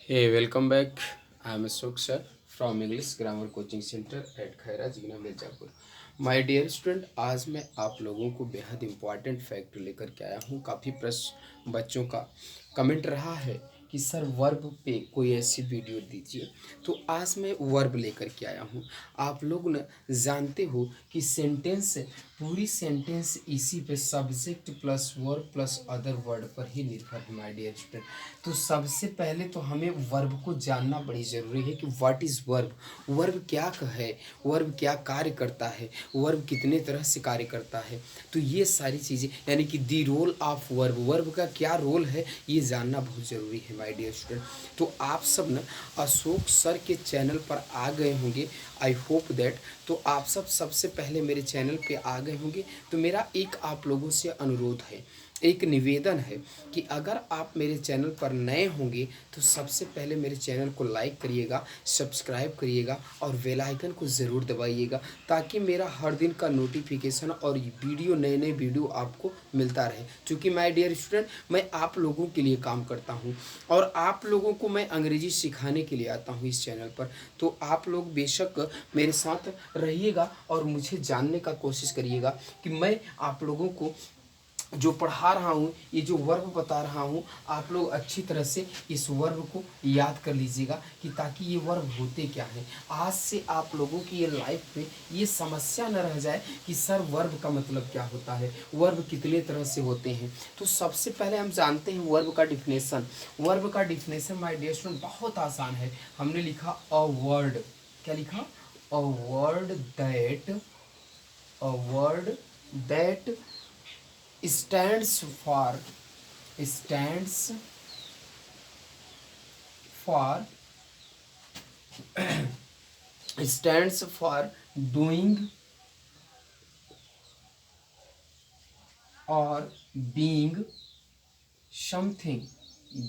Hey, welcome back. I am Ashok sir from English Grammar Coaching Center at Khaira Jigna Mirzapur. My dear student, आज मैं आप लोगों को बेहद इम्पॉर्टेंट फैक्ट लेकर के आया हूँ। काफ़ी प्रश्न बच्चों का कमेंट रहा है कि सर वर्ब पे कोई ऐसी वीडियो दीजिए, तो आज मैं वर्ब लेकर के आया हूँ। आप लोग न जानते हो कि सेंटेंस पूरी सेंटेंस इसी पे subject plus verb plus other word पर ही निर्भर है माय डियर स्टूडेंट। तो सबसे पहले तो हमें वर्ब को जानना बड़ी ज़रूरी है कि व्हाट इज़ वर्ब, वर्ब क्या है, वर्ब क्या कार्य करता है, वर्ब कितने तरह से कार्य करता है। तो ये सारी चीज़ें यानी कि the role of verb, verb का क्या रोल है, ये जानना बहुत ज़रूरी है माय डियर स्टूडेंट। तो आप सब ना अशोक सर के चैनल पर आ गए होंगे, आई होप दैट। तो आप सब सबसे पहले मेरे चैनल पे आ गए होंगे। तो मेरा एक आप लोगों से अनुरोध है, एक निवेदन है कि अगर आप मेरे चैनल पर नए होंगे तो सबसे पहले मेरे चैनल को लाइक करिएगा, सब्सक्राइब करिएगा और बेल आइकन को ज़रूर दबाइएगा, ताकि मेरा हर दिन का नोटिफिकेशन और वीडियो नए नए वीडियो आपको मिलता रहे। क्योंकि माय डियर स्टूडेंट, मैं आप लोगों के लिए काम करता हूँ और आप लोगों को मैं अंग्रेजी सिखाने के लिए आता हूँ इस चैनल पर। तो आप लोग बेशक मेरे साथ रहिएगा और मुझे जानने का कोशिश करिएगा कि मैं आप लोगों को जो पढ़ा रहा हूँ, ये जो वर्ब बता रहा हूँ, आप लोग अच्छी तरह से इस वर्ब को याद कर लीजिएगा कि ताकि ये वर्ब होते क्या हैं। आज से आप लोगों की ये लाइफ में ये समस्या न रह जाए कि सर वर्ब का मतलब क्या होता है, वर्ब कितने तरह से होते हैं। तो सबसे पहले हम जानते हैं वर्ब का डिफिनेशन। वर्ब का डिफिनेशन माय डियर स्टूडेंट बहुत आसान है। हमने लिखा अ वर्ड, क्या लिखा, a word that, a word that stands for stands for stands for doing or being something,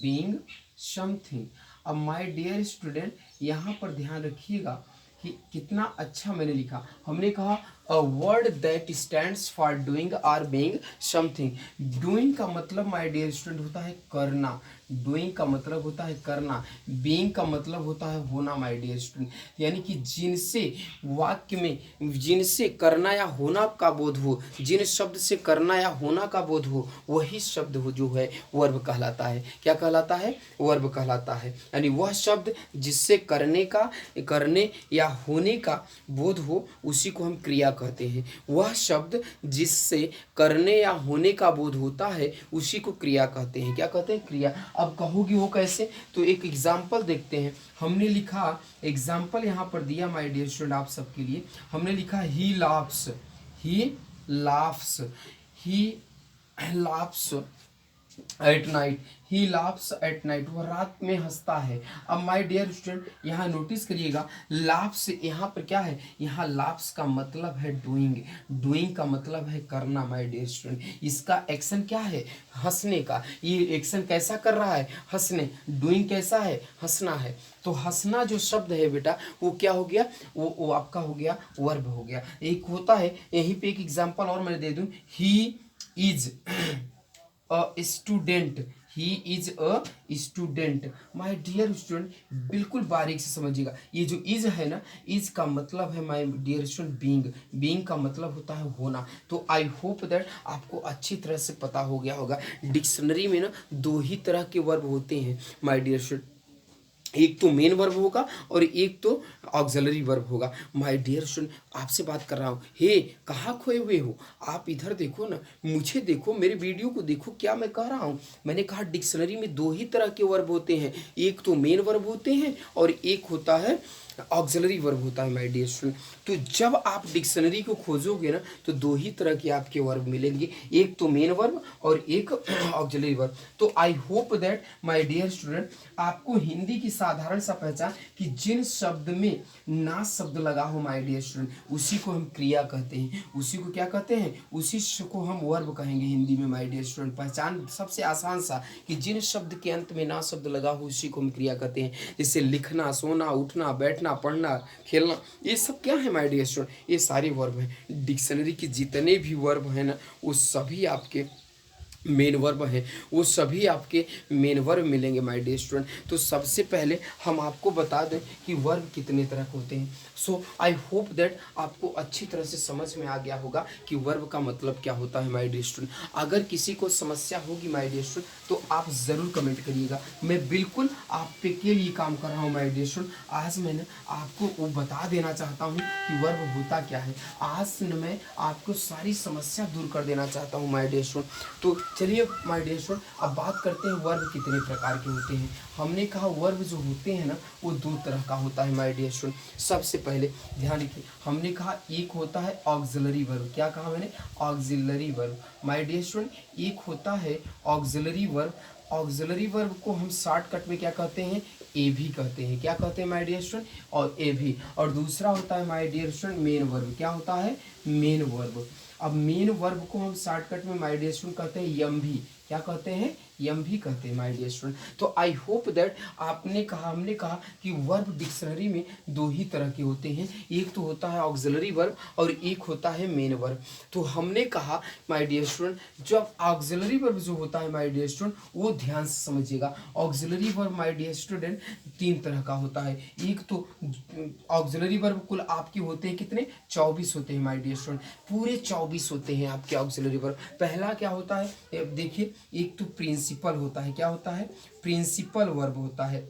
being something. अब माय डियर स्टूडेंट, यहाँ पर ध्यान रखिएगा कि कितना अच्छा मैंने लिखा। हमने कहा a word that stands for doing और बीइंग समथिंग। डूइंग का मतलब माय डियर स्टूडेंट होता है करना, डूइंग का मतलब होता है करना, बीइंग का मतलब होता है होना माय डियर स्टूडेंट। यानी कि जिनसे वाक्य में जिनसे करना या होना का बोध हो, जिन शब्द से करना या होना का बोध हो, वही शब्द हो जो है वर्ब कहलाता है। क्या कहलाता है? वर्ब कहलाता है। यानी वह शब्द जिससे करने या होने का बोध हो, उसी को हम क्रिया कहते हैं। वह शब्द जिससे करने या होने का बोध होता है, उसी को क्रिया कहते हैं। क्या कहते हैं? क्रिया। अब कहोगी वो कैसे? तो एक एग्जाम्पल देखते हैं। हमने लिखा, एग्जाम्पल यहाँ पर दिया माय डियर स्टूडेंट आप सबके लिए। हमने लिखा he laughs, he laughs, he laughs at night, he laughs at night, वह रात में हंसता है। अब माय डियर स्टूडेंट यहाँ नोटिस करिएगा, लाफ्स यहाँ पर क्या है, यहाँ लाफ्स का मतलब है डूइंग, डूइंग का मतलब है करना माय डियर स्टूडेंट। इसका एक्शन क्या है? हंसने का। ये एक्शन कैसा कर रहा है? हंसने। डूइंग कैसा है? हंसना है। तो हंसना जो शब्द है बेटा, वो क्या हो गया? वो आपका हो गया वर्ब हो गया। एक होता है, यहीं पे एक एग्जाम्पल और मैं दे दूं, he is a student, he is a student. My dear student, बिल्कुल बारीक से समझिएगा। ये जो इज है ना, इज का मतलब है my dear student being, being का मतलब होता है होना। तो आई होप दैट आपको अच्छी तरह से पता हो गया होगा। डिक्शनरी में ना दो ही तरह के वर्ब होते हैं माय डियर स्टूडेंट, एक तो मेन वर्ब होगा और एक तो ऑक्सिलरी वर्ब होगा। माय डियर स्टूडेंट, आपसे बात कर रहा हूँ, हे कहाँ खोए हुए हो? आप इधर देखो ना, मुझे देखो, मेरे वीडियो को देखो, क्या मैं कह रहा हूँ। मैंने कहा डिक्शनरी में दो ही तरह के वर्ब होते हैं, एक तो मेन वर्ब होते हैं और एक होता है ऑक्सिलरी वर्ब होता है माय डियर स्टूडेंट। तो जब आप डिक्शनरी को खोजोगे ना, तो दो ही तरह के आपके वर्ब मिलेंगे, एक तो मेन वर्ब और एक ऑक्सिलरी वर्ब। तो I hope that my dear student, आपको हिंदी की साधारण सा पहचान कि जिन शब्द में ना शब्द लगा हो माय डियर स्टूडेंट, उसी को हम क्रिया कहते हैं। उसी को क्या कहते हैं? उसी को हम वर्ब कहेंगे हिंदी में माय डियर स्टूडेंट। पहचान सबसे आसान सा कि जिन शब्द के अंत में ना शब्द लगा हो, उसी को हम क्रिया कहते हैं। जैसे लिखना, सोना, उठना, बैठना, पढ़ना, खेलना, ये सब क्या है माय डियर स्टूडेंट? ये सारे वर्ब हैं। डिक्शनरी के जितने भी वर्ब हैं ना, वो सभी आपके मेन वर्ब है वो सभी आपके मेन वर्ब मिलेंगे माय डियर स्टूडेंट। तो सबसे पहले हम आपको बता दें कि वर्ब कितने तरह के होते हैं। सो आई होप दैट आपको अच्छी तरह से समझ में आ गया होगा कि वर्ब का मतलब क्या होता है माय डियर स्टूडेंट। अगर किसी को समस्या होगी माय डियर स्टूडेंट तो आप ज़रूर कमेंट करिएगा, मैं बिल्कुल आप पे के लिए काम कर रहा हूँ माय डियर स्टूडेंट। आज मैंने आपको वो बता देना चाहता हूँ कि वर्ब होता क्या है। आज मैं आपको सारी समस्या दूर कर देना चाहता हूँ माय डियर स्टूडेंट। तो चलिए माय डियर स्टूडेंट अब बात करते हैं वर्ब कितने प्रकार के होते हैं। हमने कहा वर्ब जो होते हैं ना वो दो तरह का होता है माय डियर स्टूडेंट। सबसे पहले ध्यान रखिए, हमने कहा एक होता है ऑक्सिलरी वर्ब। क्या कहा मैंने? Auxiliary verb my dear student. एक होता है ऑक्सिलरी वर्ब। ऑक्सिलरी वर्ब को हम शॉर्टकट में क्या कहते हैं? ए भी कहते हैं। क्या कहते हैं माय डियर स्टूडेंट? और ए भी। और दूसरा होता है my dear student main verb. क्या होता है? Main verb. अब मेन वर्ब को हम शॉर्टकट में माय डियर स्टूडेंट कहते हैं यम भी। क्या कहते हैं? यम भी कहते हैं माय डियर स्टूडेंट। तो आई होप दैट आपने कहा, हमने कहा कि वर्ब डिक्शनरी में दो ही तरह के होते हैं, एक तो होता है ऑक्सिलरी वर्ब और एक होता है मेन वर्ब। तो हमने कहा माय डियर स्टूडेंट जब ऑक्सिलरी वर्ब जो होता है माय डियर स्टूडेंट वो ध्यान से समझिएगा। Auxiliary verb my dear student तीन तरह का होता है। एक तो ऑक्सिलरी वर्ब कुल आपके होते हैं कितने? 24 होते हैं माय डियर स्टूडेंट। पूरे 24 होते हैं आपके ऑक्सिलरी वर्ब। पहला क्या होता है? देखिए, एक तो प्रिंसिपल होता है। क्या होता है? प्रिंसिपल वर्ब होता है।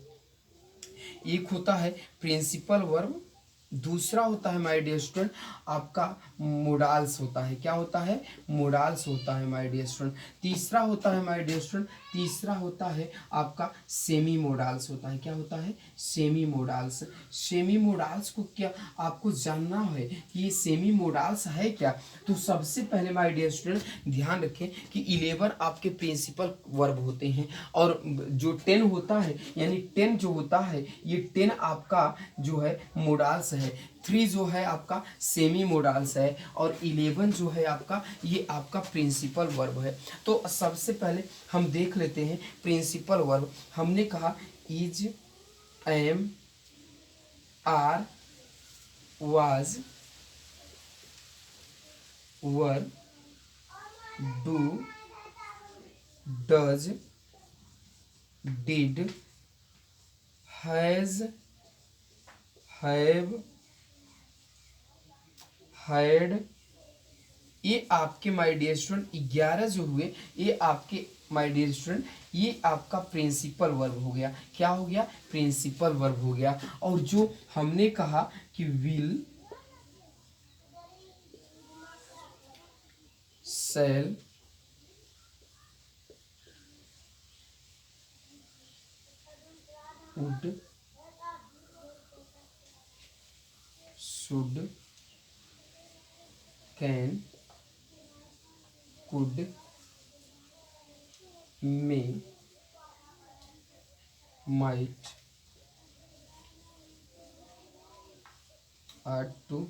एक होता है प्रिंसिपल वर्ब, दूसरा होता है माय डियर स्टूडेंट आपका मोडाल्स होता है। क्या होता है? मोडाल्स होता है माय डियर स्टूडेंट। तीसरा होता है माय डियर स्टूडेंट, तीसरा होता है आपका सेमी मोडाल्स होता है। क्या होता है? Semi modals. सेमी मोडाल्स को क्या आपको जानना है कि ये सेमी मोडाल्स है क्या? तो सबसे पहले माय डियर स्टूडेंट ध्यान रखें कि 11 आपके प्रिंसिपल वर्ब होते हैं और जो 10 होता है यानी 10 जो होता है ये 10 आपका जो है मोडाल्स है। 3 जो है आपका सेमी मोडाल्स है और 11 जो है आपका ये आपका प्रिंसिपल वर्ब है। तो सबसे पहले हम देख लेते हैं प्रिंसिपल वर्ब। हमने कहा is, am, are, was, were, do, does, did, has, have, had, ये आपके माय डियर स्टूडेंट 11 जो हुए ये आपके माय डियर स्टूडेंट ये आपका प्रिंसिपल वर्ब हो गया। क्या हो गया? प्रिंसिपल वर्ब हो गया। और जो हमने कहा कि will, shall, would, should, can, could, may, might, are to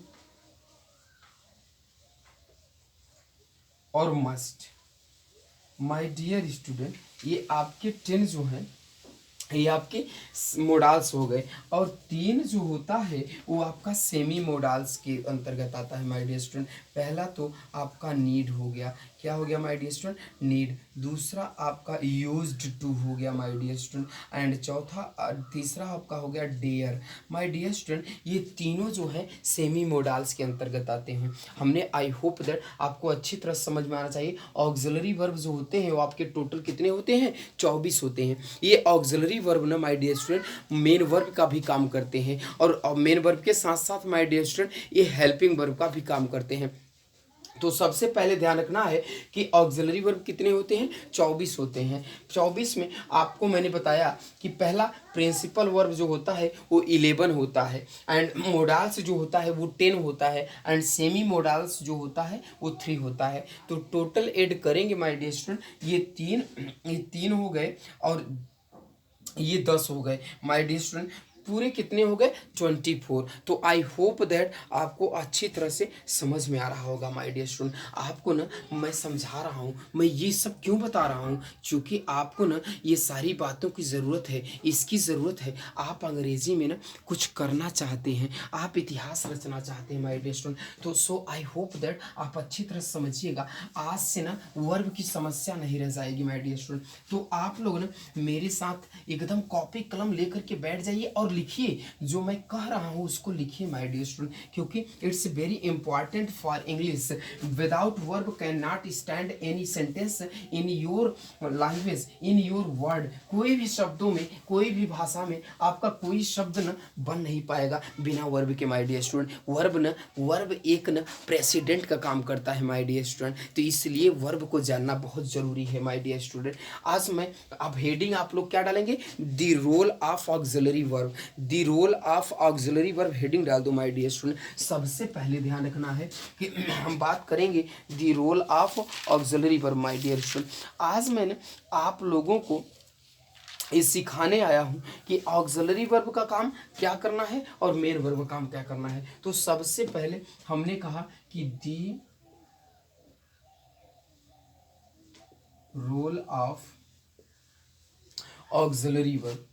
और मस्ट। माय डियर स्टूडेंट ये आपके 10 जो हैं ये आपके मोडाल्स हो गए और 3 जो होता है वो आपका सेमी मोडाल्स के अंतर्गत आता है माय डियर स्टूडेंट। पहला तो आपका नीड हो गया। क्या हो गया माय डियर स्टूडेंट? नीड। दूसरा आपका यूज्ड टू हो गया माय डियर स्टूडेंट एंड तीसरा आपका हो गया डेयर। माय डियर स्टूडेंट ये तीनों जो है सेमी मोडाल्स के अंतर्गत आते हैं। हमने आई होप दैट आपको अच्छी तरह समझ में आना चाहिए। ऑक्सिलरी वर्ब जो होते हैं वो आपके टोटल कितने होते हैं? 24 होते हैं। ये ऑक्सिलरी वर्ब ना my dear student main verb का भी काम करते हैं और मेन वर्ब के साथ साथ माय डियर स्टूडेंट ये हेल्पिंग वर्ब का भी काम करते हैं। तो सबसे पहले ध्यान रखना है कि ऑक्सिलरी वर्ब कितने होते हैं? 24 होते हैं। 24 में आपको मैंने बताया कि पहला प्रिंसिपल वर्ब जो होता है वो 11 होता है एंड मोडाल्स जो होता है वो 10 होता है एंड सेमी मोडाल्स जो होता है वो 3 होता है। तो टोटल ऐड करेंगे माय डियर स्टूडेंट ये तीन हो गए और ये 10 हो गए माय डियर स्टूडेंट। पूरे कितने हो गए 24। तो आई होप दैट आपको अच्छी तरह से समझ में आ रहा होगा माय डियर स्टूडेंट। आपको ना मैं समझा रहा हूँ, मैं ये सब क्यों बता रहा हूँ, क्योंकि आपको ना ये सारी बातों की ज़रूरत है, इसकी ज़रूरत है। आप अंग्रेजी में ना कुछ करना चाहते हैं, आप इतिहास रचना चाहते हैं माय डियर स्टूडेंट। तो सो आई होप दैट आप अच्छी तरह समझिएगा। आज से ना वर्ब की समस्या नहीं रह जाएगी माय डियर स्टूडेंट। तो आप लोग ना मेरे साथ एकदम कॉपी कलम लेकर के बैठ जाइए और लिखिए, जो मैं कह रहा हूँ उसको लिखिए माय डियर स्टूडेंट, क्योंकि it's very important for English. Without verb can not stand any sentence in your language, in your word. कोई भी शब्दों में, कोई भी भाषा में आपका कोई शब्द न बन नहीं पाएगा बिना वर्ब के माय डियर स्टूडेंट। वर्ब एक न प्रेसिडेंट का काम करता है माय डियर स्टूडेंट। तो इसलिए वर्ब को जानना बहुत जरूरी है माय डियर स्टूडेंट। आज मैं अब हेडिंग आप लोग क्या डालेंगे, the role of auxiliary verb, the role of auxiliary verb heading डाल दो माय डियर स्टूडेंट। सबसे पहले ध्यान रखना है कि हम बात करेंगे the role of auxiliary verb my dear student. आज मैंने आप लोगों को ये सिखाने आया हूँ कि ऑक्सिलरी वर्ब का काम क्या करना है और मेन वर्ब का काम क्या करना है। तो सबसे पहले हमने कहा कि the role of auxiliary verb,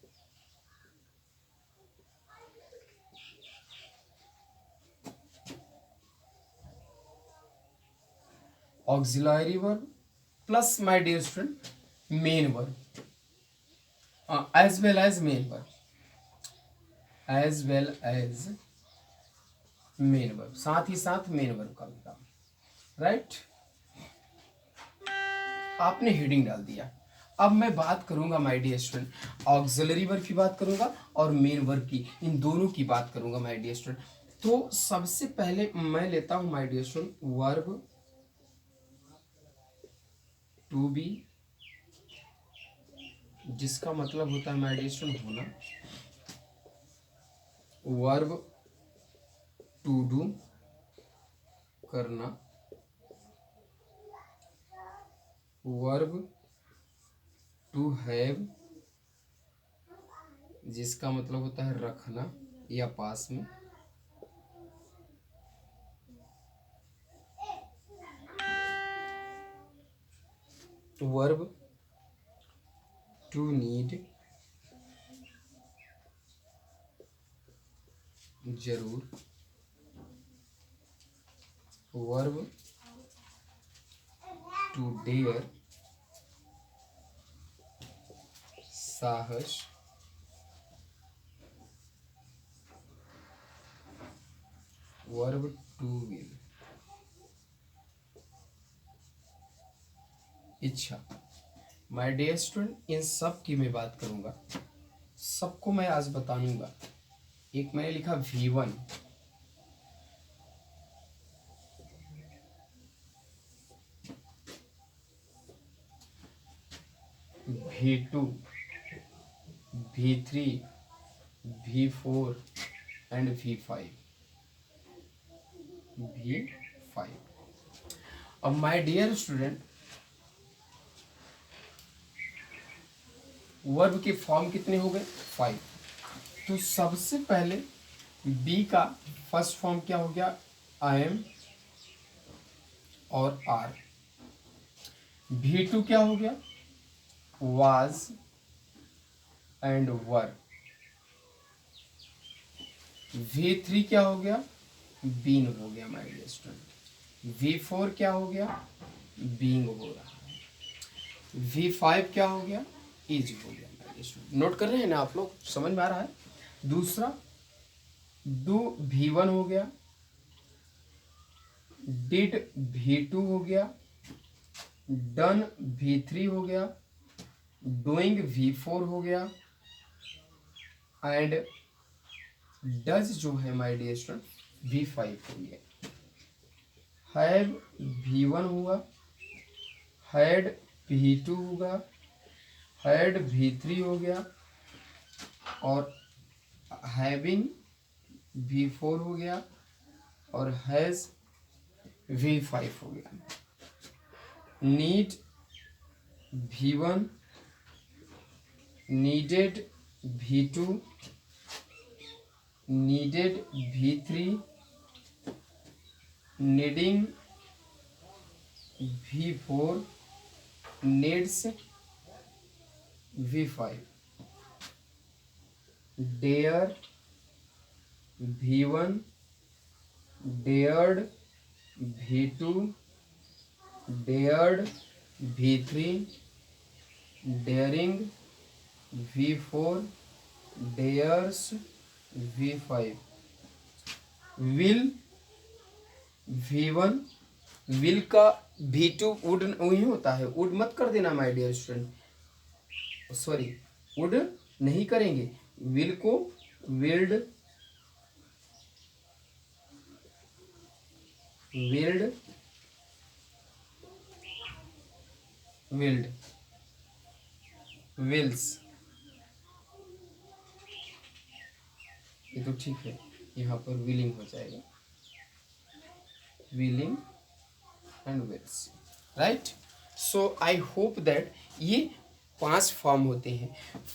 auxiliary verb plus my dear student main verb, as well as main verb, as well as main verb, साथ ही साथ मेन वर्ब का भी काम। राइट, आपने हेडिंग डाल दिया। अब मैं बात करूंगा my dear student, auxiliary verb की बात करूंगा और मेन वर्ब की, इन दोनों की बात करूंगा माय डियर स्टूडेंट। तो सबसे पहले मैं लेता हूं my dear student verb to be, जिसका मतलब होता है माय डियर स्टूडेंट होना, वर्ब टू डू करना, वर्ब टू हैव, जिसका मतलब होता है रखना या पास में, वर्ब टू नीड, जरूर, वर्ब टू डेयर, साहस, वर्ब टू विल, इच्छा। माय डियर स्टूडेंट, इन सब की मैं बात करूंगा, सबको मैं आज बताऊंगा। एक मैंने लिखा V1, V2, V3, V4 and V5, V5। अब माय डियर स्टूडेंट, वर्ब के फॉर्म कितने हो गए 5। तो सबसे पहले बी का फर्स्ट फॉर्म क्या हो गया, आई एम और आर। V2 क्या हो गया, वाज एंड वर। V3 क्या हो गया, बीन हो गया माय डियर स्टूडेंट। V4 क्या हो गया, बीइंग हो रहा है। V5 क्या हो गया, इज हो गया माय डियर स्टूडेंट। नोट कर रहे हैं ना आप लोग, समझ में आ रहा है। दूसरा डू V1 हो गया, डिड V2 हो गया, डन V3 हो गया, डूइंग V4 हो गया एंड डज जो है माय डियर स्टूडेंट V5 हो गया। हैव V1 हुआ, हैड V2 होगा, हैड V3 हो गया और हैविंग V4 हो गया और हैज V5 हो गया। Need V1, needed V2, needed V3, needing V4, needs V5, dare V1, dared V2, dared V3, daring V4, dares V5, will V1, will का V2 वुड वही होता है, वुड मत कर देना my dear student, sorry would नहीं करेंगे, will को विल्ड, विल्ड, विल्ड, विल्स, ये तो ठीक है, यहाँ पर विलिंग हो जाएगा, willing and wills, right. So I hope that ये 5 फॉर्म होते हैं।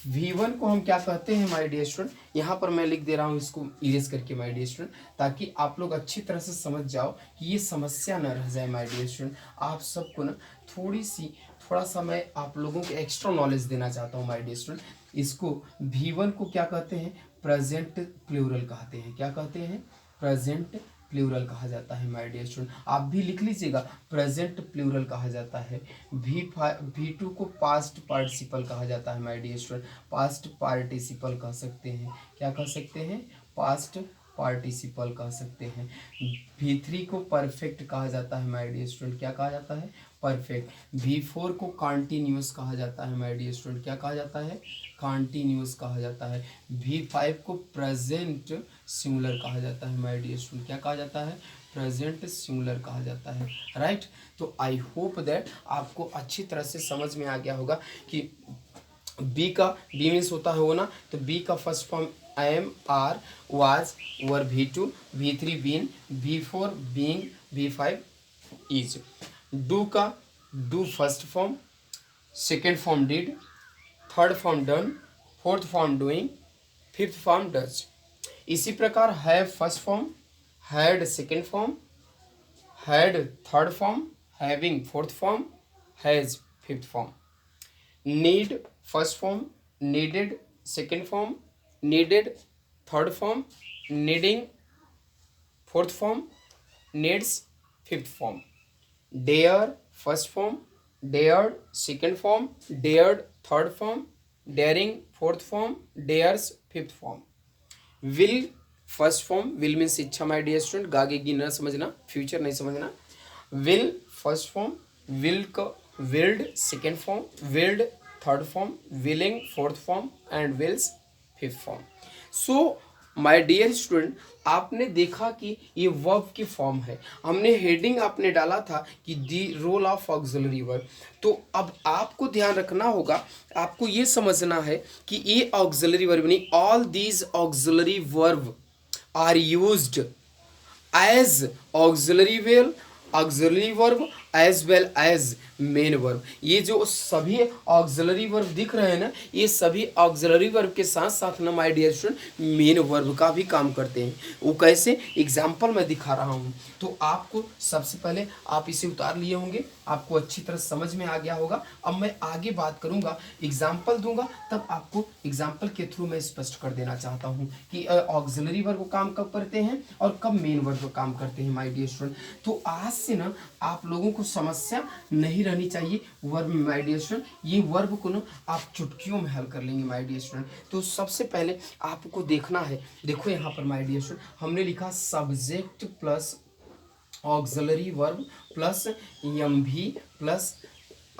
V1 को हम क्या कहते हैं माय डियर स्टूडेंट, यहाँ पर मैं लिख दे रहा हूँ इसको इरेज करके माय डियर स्टूडेंट, ताकि आप लोग अच्छी तरह से समझ जाओ कि ये समस्या न रह जाए माय डियर स्टूडेंट। आप सबको ना थोड़ा सा मैं आप लोगों को एक्स्ट्रा नॉलेज देना चाहता हूँ माय डियर स्टूडेंट। इसको V1 को क्या कहते हैं, प्रेजेंट प्लूरल कहते हैं। क्या कहते हैं, प्रेजेंट प्लूरल कहा जाता है माय डियर स्टूडेंट। आप भी लिख लीजिएगा, प्रेजेंट प्लूरल कहा जाता है। V2 को पास्ट पार्टिसिपल कहा जाता है my dear student, past participle कह सकते हैं। क्या कह सकते हैं, पास्ट पार्टिसिपल कह सकते हैं। V3 को परफेक्ट कहा जाता है माय डियर स्टूडेंट। क्या कहा जाता है, परफेक्ट। V4 को कॉन्टिन्यूस कहा जाता है माय डियर स्टूडेंट। क्या कहा जाता है, कॉन्टिन्यूस कहा जाता है। V5 को प्रेजेंट सिंगुलर कहा जाता है माय डियर स्टूडेंट। क्या कहा जाता है, प्रेजेंट सिंगुलर कहा जाता है, राइट। तो आई होप दैट आपको अच्छी तरह से समझ में आ गया होगा कि बी मीन्स होता है वो ना, तो बी का first form am, are, was, were, V2, V3 been, V4 being, V5 is. Do का do first form, second form did, third form done, fourth form doing, fifth form does. इसी प्रकार have first form, had second form, had third form, having fourth form, has fifth form. Need first form, needed second form, needed third form, needing fourth form, needs fifth form. Dare first form, dared second form, dared third form, daring fourth form, dares fifth form. Will first form, will means इच्छा my dear student, गागेगी न समझना, future नहीं समझना। Will first form, will का willed second form, willed third form, willing fourth form and wills fifth form. So my dear student, आपने देखा कि ये वर्ब की फॉर्म है। हमने हेडिंग आपने डाला था कि the role of auxiliary verb. तो अब आपको ध्यान रखना होगा, आपको ये समझना है कि ये ऑक्सिलरी वर्ब नहीं, all these auxiliary verb are used as auxiliary verb as well as main verb. ये जो सभी ऑक्सिलरी वर्ब दिख रहे हैं ना, ये सभी ऑक्सिलरी वर्ब के साथ साथ ना my dear student main verb का भी काम करते हैं। वो कैसे, एग्जाम्पल मैं दिखा रहा हूँ। तो आपको सबसे पहले आप इसे उतार लिए होंगे, आपको अच्छी तरह समझ में आ गया होगा। अब मैं आगे बात करूँगा, एग्जाम्पल दूंगा, तब आपको एग्जाम्पल के थ्रू मैं स्पष्ट कर देना चाहता हूँ कि ऑक्सिलरी वर्ब काम कब करते हैं और कब मेन वर्ब काम करते हैं माय डियर स्टूडेंट। तो आज से ना आप लोगों को समस्या नहीं रहनी चाहिए वर्ब में माय डियर स्टूडेंट। ये वर्ब को ना आप चुटकियों में हल कर लेंगे माय डियर स्टूडेंट। तो सबसे पहले आपको देखना है, देखो यहाँ पर माय डियर स्टूडेंट हमने लिखा subject plus auxiliary verb plus MV plus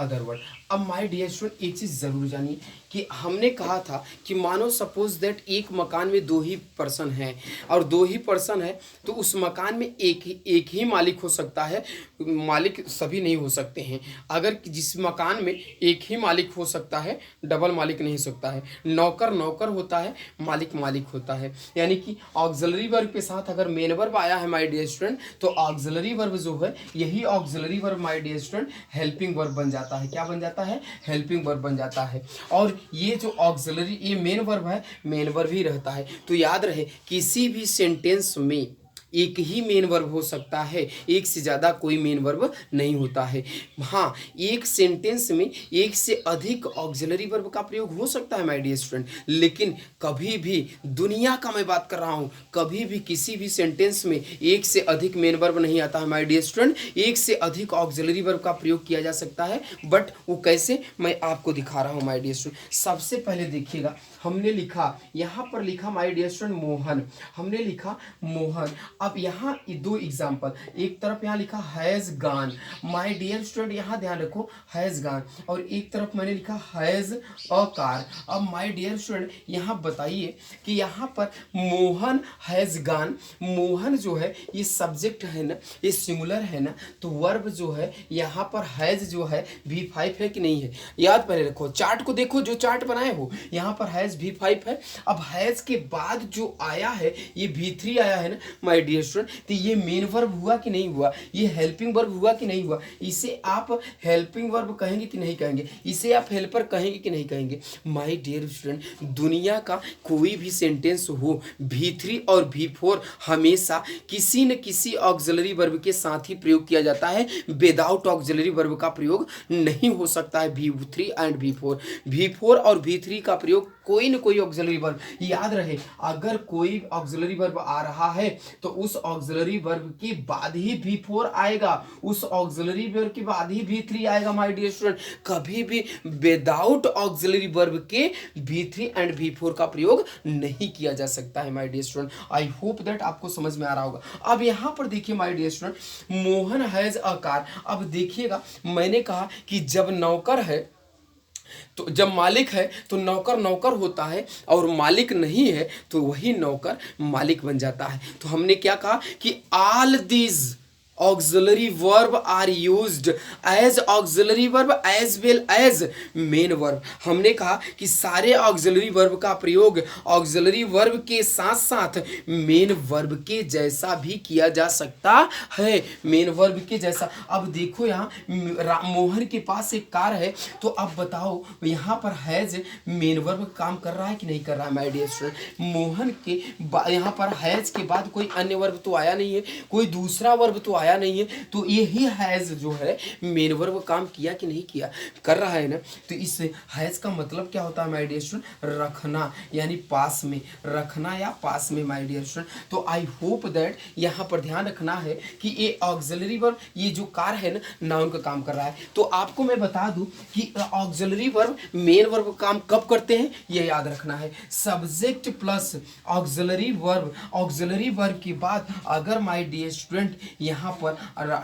other word. अब माय डियर स्टूडेंट एक चीज़ ज़रूर जानिए कि हमने कहा था कि मानो सपोज दैट एक मकान में 2 ही पर्सन हैं और 2 ही पर्सन है, तो उस मकान में एक ही मालिक हो सकता है, मालिक सभी नहीं हो सकते हैं। अगर जिस मकान में एक ही मालिक हो सकता है, डबल मालिक नहीं हो सकता है। नौकर नौकर होता है, मालिक मालिक होता है। यानी कि ऑक्सिलरी वर्ब के साथ अगर मेन वर्ब आया है माय डियर स्टूडेंट, तो ऑक्सिलरी वर्ब जो है, यही auxiliary verb my dear student helping verb बन जाता है। क्या बन जाता है, जाता है, हेल्पिंग वर्ब बन जाता है। और ये जो ऑक्सिलरी, ये मेन वर्ब है, मेन वर्ब ही रहता है। तो याद रहे किसी भी सेंटेंस में एक ही मेन वर्ब हो सकता है, एक से ज़्यादा कोई मेन वर्ब नहीं होता है। हाँ, एक सेंटेंस में एक से अधिक ऑक्सिलरी वर्ब का प्रयोग हो सकता है माय डियर स्टूडेंट, लेकिन कभी भी, दुनिया का मैं बात कर रहा हूँ, कभी भी किसी भी सेंटेंस में एक से अधिक मेन वर्ब नहीं आता है माय डियर स्टूडेंट। एक से अधिक ऑक्सिलरी वर्ब का प्रयोग किया जा सकता है, बट वो कैसे, मैं आपको दिखा रहा हूँ माय डियर स्टूडेंट। सबसे पहले देखिएगा, हमने लिखा, यहाँ पर लिखा माय डियर स्टूडेंट मोहन, हमने लिखा मोहन। अब यहाँ दो एग्जाम्पल, एक तरफ यहाँ लिखा हैज गान, माय डियर स्टूडेंट यहाँ ध्यान रखो हैज गान, और एक तरफ मैंने लिखा हैज अ कार। अब माय डियर स्टूडेंट यहाँ बताइए कि यहाँ पर मोहन हैज गान, मोहन जो है ये सब्जेक्ट है ना, ये सिंगुलर है ना, तो वर्ब जो है यहाँ पर हैज जो है V5 है कि नहीं है, याद पहले रखो। चार्ट को देखो, जो चार्ट बनाए हो यहाँ पर हैज V5 है। अब हैज के बाद जो आया है ये V3 आया है ना माय डियर स्टूडेंट, तो ये मेन वर्ब हुआ कि नहीं हुआ, ये हेल्पिंग वर्ब हुआ कि नहीं हुआ। इसे आप हेल्पिंग वर्ब कहेंगे कि नहीं कहेंगे, इसे आप हेल्पर कहेंगे कि नहीं कहेंगे। माय डियर स्टूडेंट, दुनिया का कोई भी सेंटेंस हो, V3 और V4 हमेशा किसी न किसी ऑक्सिलरी वर्ब के साथ ही प्रयोग किया जाता है, विदाउट ऑक्सिलरी वर्ब का प्रयोग नहीं हो सकता है। V3 एंड V4, V4 और V3 का प्रयोग कोई न कोई ऑक्सिलरी वर्ब, याद रहे अगर कोई ऑक्सिलरी वर्ब आ रहा है तो उस ऑक्सिलरी वर्ब के बाद ही V4 आएगा, उस ऑक्सिलरी वर्ब के बाद ही V3 आएगा माय डियर स्टूडेंट। कभी भी विदाउट ऑक्सिलरी वर्ब के V3 एंड V4 का प्रयोग नहीं किया जा सकता है my dear student. I hope that आपको समझ में आ रहा होगा। अब यहाँ पर देखिए my dear student, Mohan has a car. अब देखिएगा, मैंने कहा कि जब नौकर है तो, जब मालिक है तो नौकर नौकर होता है, और मालिक नहीं है तो वही नौकर मालिक बन जाता है। तो हमने क्या कहा कि all these auxiliary verb are used as auxiliary verb as well as main verb। हमने कहा कि सारे auxiliary verb का प्रयोग auxiliary verb के साथ साथ main verb के जैसा भी किया जा सकता है, main verb के जैसा। अब देखो यहाँ मोहन के पास एक कार है, तो अब बताओ यहाँ पर हैज main verb काम कर रहा है कि नहीं कर रहा है माय डियर स्टूडेंट। मोहन के यहाँ पर हैज के बाद कोई अन्य वर्ब तो आया नहीं है, कोई दूसरा वर्ब तो आया नहीं है, तो यही हैज जो है मेन वर्ब काम किया कि नहीं किया, कर रहा है ना। तो इस हैज का मतलब क्या होता है माय डियर स्टूडेंट, रखना, यानी पास में रखना या पास में माय डियर स्टूडेंट। तो आई होप दैट यहाँ पर ध्यान रखना है कि ये ऑक्सिलरी वर्ब, ये जो कार है ना, नाउन का काम कर रहा है। तो आपको मैं बता दूं कि ऑक्सिलरी वर्ब मेन वर्ब काम कब करते हैं, ये याद रखना है। Subject plus auxiliary verb, auxiliary verb के बाद अगर माय डियर स्टूडेंट यहाँ पर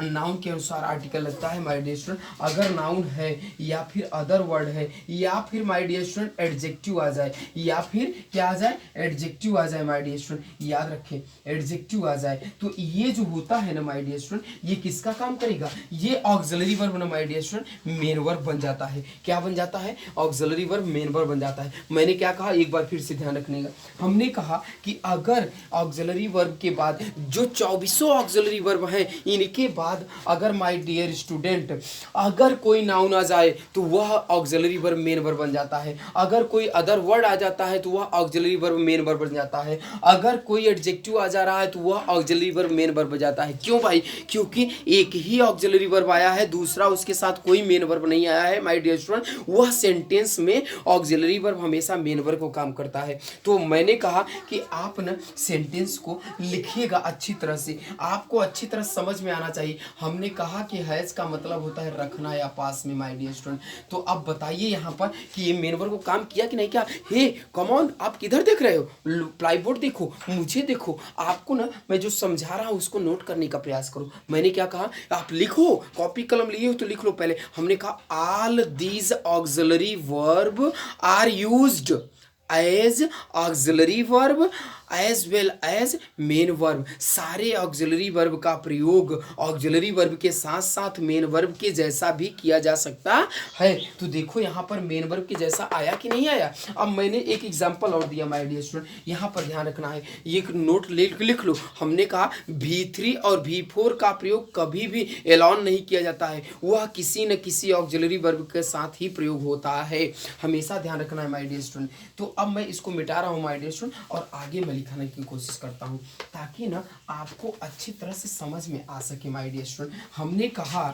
नाउन के अनुसार आर्टिकल लगता है माय डियर स्टूडेंट, अगर नाउन है या फिर अदर वर्ड है या फिर माय डियर स्टूडेंट एडजेक्टिव आ जाए, या फिर क्या आ जाए, एडजेक्टिव आ जाए माय डियर स्टूडेंट, याद रखें एडजेक्टिव आ जाए, तो ये जो होता है ना माय डियर स्टूडेंट, ये किसका काम करेगा, ये ऑक्सिलरी वर्ब ना my dear student main verb बन जाता है। क्या बन जाता है, ऑक्सिलरी वर्ब मेन वर्ब बन जाता है। मैंने क्या कहा, एक बार फिर से ध्यान रखने का, हमने कहा कि अगर ऑक्सिलरी वर्ब के बाद जो 24 ऑक्सिलरी वर्ब हैं, इनके बाद अगर माय डियर स्टूडेंट अगर कोई नाउन आ जाए तो वह ऑक्सिलरी वर्ब मेन वर्ब बन जाता है, अगर कोई अदर वर्ड आ जाता है तो वह ऑक्सिलरी वर्ब मेन वर्ब बन जाता है, अगर कोई एडजेक्टिव आ जा रहा है तो वह ऑक्सिलरी वर्ब मेन वर्ब बन जाता है। क्यों भाई, क्योंकि एक ही ऑक्सिलरी वर्ब आया है, दूसरा उसके साथ कोई मेन वर्ब नहीं आया है माय डियर स्टूडेंट, वह सेंटेंस में ऑक्सिलरी वर्ब हमेशा मेन वर्ब को काम करता है। तो मैंने कहा कि आप ना सेंटेंस को लिखिएगा अच्छी तरह से, आपको अच्छी तरह समझ में आना चाहिए। हमने कहा कि हैज का मतलब होता है रखना या पास में माय डियर स्टूडेंट। तो अब बताइए यहाँ पर कि ये मेन वर्ब को काम किया कि नहीं किया। हे कम ऑन, आप किधर देख रहे हो, प्लाईबोर्ड देखो, मुझे देखो, आपको ना मैं जो समझा रहा हूँ उसको नोट करने का प्रयास करो। मैंने क्या कहा, आप लिखो, कॉपी कलम लिए हो तो लिख लो। पहले हमने कहा all these auxiliary verb are used as auxiliary verb as well as main verb. सारे ऑक्सिलरी वर्ब का प्रयोग ऑक्सिलरी वर्ब के साथ साथ मेन वर्ब के जैसा भी किया जा सकता है। तो देखो यहाँ पर मेन वर्ब के जैसा आया कि नहीं आया। अब मैंने एक एग्जांपल और दिया माय डियर स्टूडेंट, यहाँ पर ध्यान रखना है, ये एक नोट लिख लो। हमने कहा V3 और V4 का प्रयोग कभी भी एलॉन नहीं किया जाता है, वह किसी न किसी ऑक्सिलरी वर्ब के साथ ही प्रयोग होता है, हमेशा ध्यान रखना है माय डियर स्टूडेंट। तो अब मैं इसको मिटा रहा हूँ माय डियर स्टूडेंट और आगे मैं लिखाने की कोशिश करता हूँ ताकि ना आपको अच्छी तरह से समझ में आ सके माय डियर स्टूडेंट। हमने कहा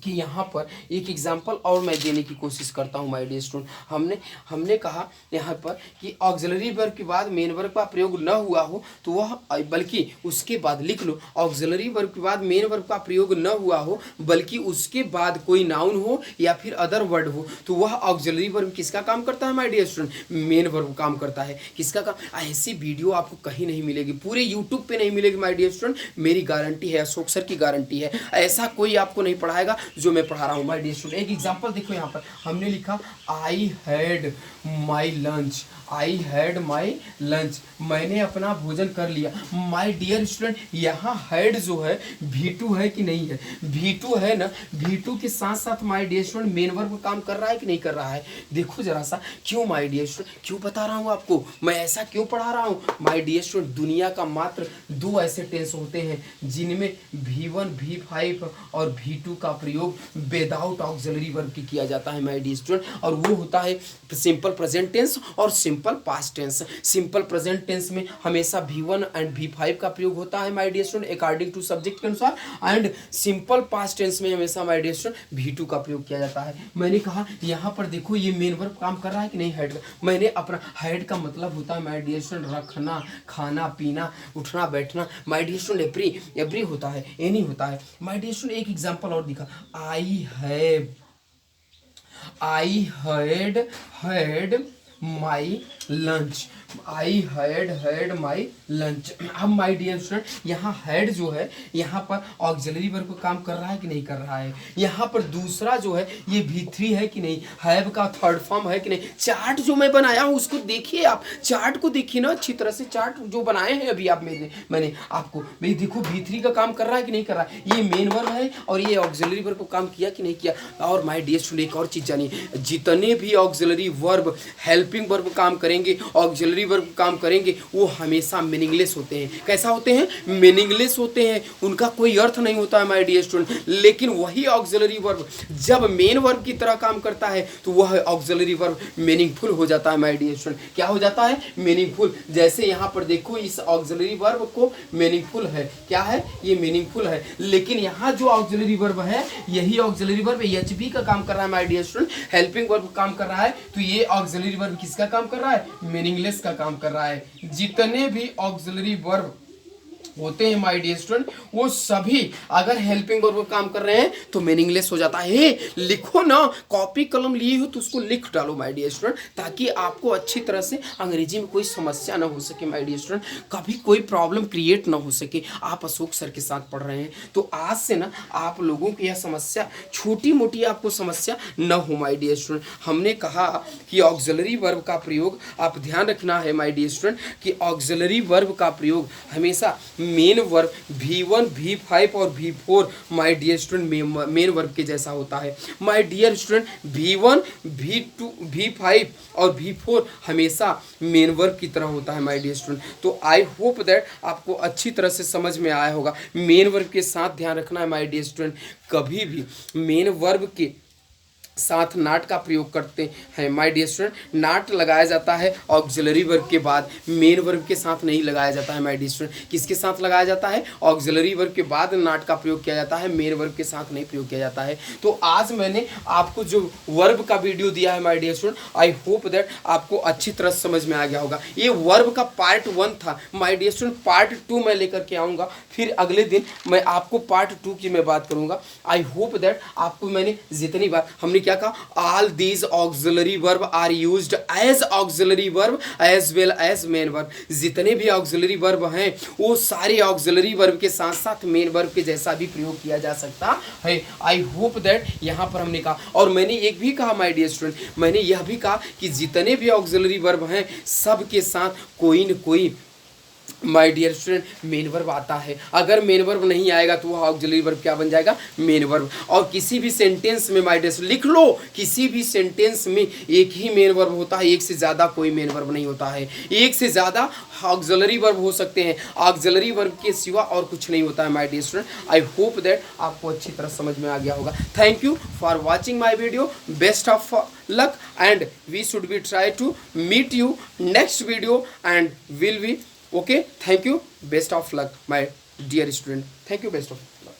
कि यहाँ पर एक एग्जाम्पल और मैं देने की कोशिश करता हूँ माय डियर स्टूडेंट। हमने कहा यहाँ पर कि ऑक्सिलरी वर्ब के बाद मेन वर्ब का प्रयोग न हुआ हो तो वह, बल्कि उसके बाद लिख लो, ऑक्सिलरी वर्ब के बाद मेन वर्ब का प्रयोग न हुआ हो बल्कि उसके बाद कोई नाउन हो या फिर अदर वर्ड हो तो वह ऑक्सिलरी वर्ब किसका काम करता है my dear student, main verb काम करता है। किसका काम। ऐसी वीडियो आपको कहीं नहीं मिलेगी, पूरे यूट्यूब पे नहीं मिलेगी माय डियर स्टूडेंट, मेरी गारंटी है, अशोक सर की गारंटी है। ऐसा कोई आपको नहीं पढ़ाएगा जो मैं पढ़ा रहा हूँ माय डियर स्टूडेंट। एक एग्जांपल देखो, यहाँ पर हमने लिखा I had my lunch, I had my lunch, मैंने अपना भोजन कर लिया। माय डियर स्टूडेंट, यहाँ हैड जो है V2 है कि नहीं है, V2 है ना, V2 के साथ साथ my dear student main verb काम कर रहा है कि नहीं कर रहा है। देखो जरा सा, क्यों माय डियर स्टूडेंट, क्यों बता रहा हूँ आपको, मैं ऐसा क्यों पढ़ा रहा हूँ माय डियर स्टूडेंट। दुनिया का मात्र 2 ऐसे टेंस होते हैं जिनमें V1 V5 और V2 का प्रयोग विदाउट ऑक्सिलरी वर्ब की किया जाता है माय डियर स्टूडेंट, और वो होता है सिंपल प्रेजेंट टेंस और simple past tense. Simple present tense में हमेशा V1 एंड V5 का प्रयोग होता है my dear student according to subject के अनुसार, एंड सिंपल पास्ट टेंस में हमेशा माय डियर स्टूडेंट V2 का प्रयोग किया जाता है। मैंने कहा यहाँ पर देखो ये मेन वर्ब काम कर रहा है कि नहीं हेड का। मैंने अपना हेड का मतलब होता है माय डियर स्टूडेंट रखना, खाना पीना, उठना बैठना। माय डियर स्टूडेंट एवरी होता है, एनी होता है। माय डियर स्टूडेंट एक एग्जांपल और दिखा, I had my lunch, I had my lunch. अब माई डियर स्टूडेंट, यहाँ हैड जो है यहाँ पर ऑक्सिलरी वर्ब को काम कर रहा है कि नहीं कर रहा है। यहाँ पर दूसरा जो है ये V3 है कि नहीं, हैव का थर्ड फॉर्म है कि नहीं। चार्ट जो मैं बनाया हूँ उसको देखिए, आप चार्ट को देखिए ना अच्छी तरह से, चार्ट जो बनाए हैं अभी आप मैंने आपको, भाई देखो V3 का काम कर रहा है कि नहीं कर रहा है। ये मेन वर्ब है और ये ऑक्सिलरी वर्ब को काम किया कि नहीं किया। और माय डियर स्टूडेंट एक और चीज़ जानिए, जितने भी ऑक्सिलरी वर्ब हेल्पिंग वर्ब काम करेंगे, ऑक्सिलरी वर्ब काम करेंगे, वो हमेशा मीनिंगलेस होते हैं। कैसा होते हैं, मीनिंगलेस होते हैं, उनका कोई अर्थ नहीं होता है माय डियर स्टूडेंट। लेकिन वही ऑक्सिलरी वर्ब जब मेन वर्ब की तरह काम करता है तो वह ऑक्सिलरी वर्ब मीनिंगफुल हो जाता है माय डियर स्टूडेंट। क्या हो जाता है, मीनिंगफुल। जैसे यहाँ पर देखो इस ऑक्सिलरी वर्ब को मीनिंगफुल है, क्या है ये मीनिंगफुल है। लेकिन यहाँ जो ऑक्सिलरी वर्ब है यही ऑक्सिलरी वर्ब HB का काम कर रहा है my dear student, helping verb काम कर रहा है। तो ये ऑक्सिलरी वर्ब किसका काम कर रहा है, मीनिंगलेस का काम कर रहा है। जितने भी ऑक्सिलरी वर्ब होते हैं माय डियर स्टूडेंट वो सभी अगर हेल्पिंग वर्ब काम कर रहे हैं तो मीनिंगलेस हो जाता है। लिखो ना, कॉपी कलम लिए हो तो उसको लिख डालो माय डियर स्टूडेंट, ताकि आपको अच्छी तरह से अंग्रेजी में कोई समस्या ना हो सके माय डियर स्टूडेंट, कभी कोई प्रॉब्लम क्रिएट ना हो सके। आप अशोक सर के साथ पढ़ रहे हैं तो आज से ना आप लोगों की यह समस्या, छोटी मोटी आपको समस्या न हो माय डियर स्टूडेंट। हमने कहा कि ऑक्सिलरी वर्ब का प्रयोग आप ध्यान रखना है माय डियर स्टूडेंट कि ऑक्सिलरी वर्ब का प्रयोग हमेशा मेन वर्ब V1 V5 और V4 my dear student main verb के जैसा होता है। My dear student V1 V2 V5 और V4 हमेशा मेन वर्ब की तरह होता है माय डियर स्टूडेंट। तो आई होप दैट आपको अच्छी तरह से समझ में आया होगा। मेन वर्ब के साथ ध्यान रखना है माय डियर स्टूडेंट, कभी भी मेन वर्ब के साथ नाट का प्रयोग करते हैं माय डियर स्टूडेंट। नाट लगाया जाता है ऑक्सिलरी वर्ब के बाद, मेन वर्ब के साथ नहीं लगाया जाता है माय डियर स्टूडेंट। किसके साथ लगाया जाता है, ऑक्सिलरी वर्ब के बाद नाट का प्रयोग किया जाता है, मेन वर्ब के साथ नहीं प्रयोग किया जाता है। तो आज मैंने आपको जो वर्ब का वीडियो दिया है my dear student, I hope that आपको अच्छी तरह समझ में आ गया होगा। ये वर्ब का पार्ट 1 था माय डियर स्टूडेंट, पार्ट 2 मैं लेकर के आऊँगा, फिर अगले दिन मैं आपको पार्ट 2 की मैं बात करूँगा। आई होप दैट आपको मैंने जितनी बार हमने क्या कहा, all these auxiliary verb are used as auxiliary verb as well as main verb. जितने भी ऑक्सिलरी वर्ब हैं वो सारे ऑक्सिलरी वर्ब के साथ साथ मेन वर्ब के जैसा भी प्रयोग किया जा सकता है। आई होप दैट यहाँ पर हमने कहा, और मैंने एक भी कहा माय डियर स्टूडेंट, मैंने यह भी कहा कि जितने भी ऑक्सिलरी वर्ब हैं सब के साथ कोई न कोई my dear student main verb आता है। अगर मेन वर्ब नहीं आएगा तो वह ऑक्सिलरी वर्ब क्या बन जाएगा, मेन वर्ब। और किसी भी सेंटेंस में माय डियर लिख लो, किसी भी सेंटेंस में एक ही मेन वर्ब होता है, एक से ज़्यादा कोई मेन वर्ब नहीं होता है। एक से ज़्यादा ऑक्सिलरी वर्ब हो सकते हैं, ऑक्सिलरी वर्ब के सिवा और कुछ नहीं होता है my dear student. I hope that आपको अच्छी तरह समझ में आ गया होगा। Thank you for watching my video, best of luck, and we should be try to meet you next video and will be okay. Thank you, best of luck my dear student. Thank you, best of luck.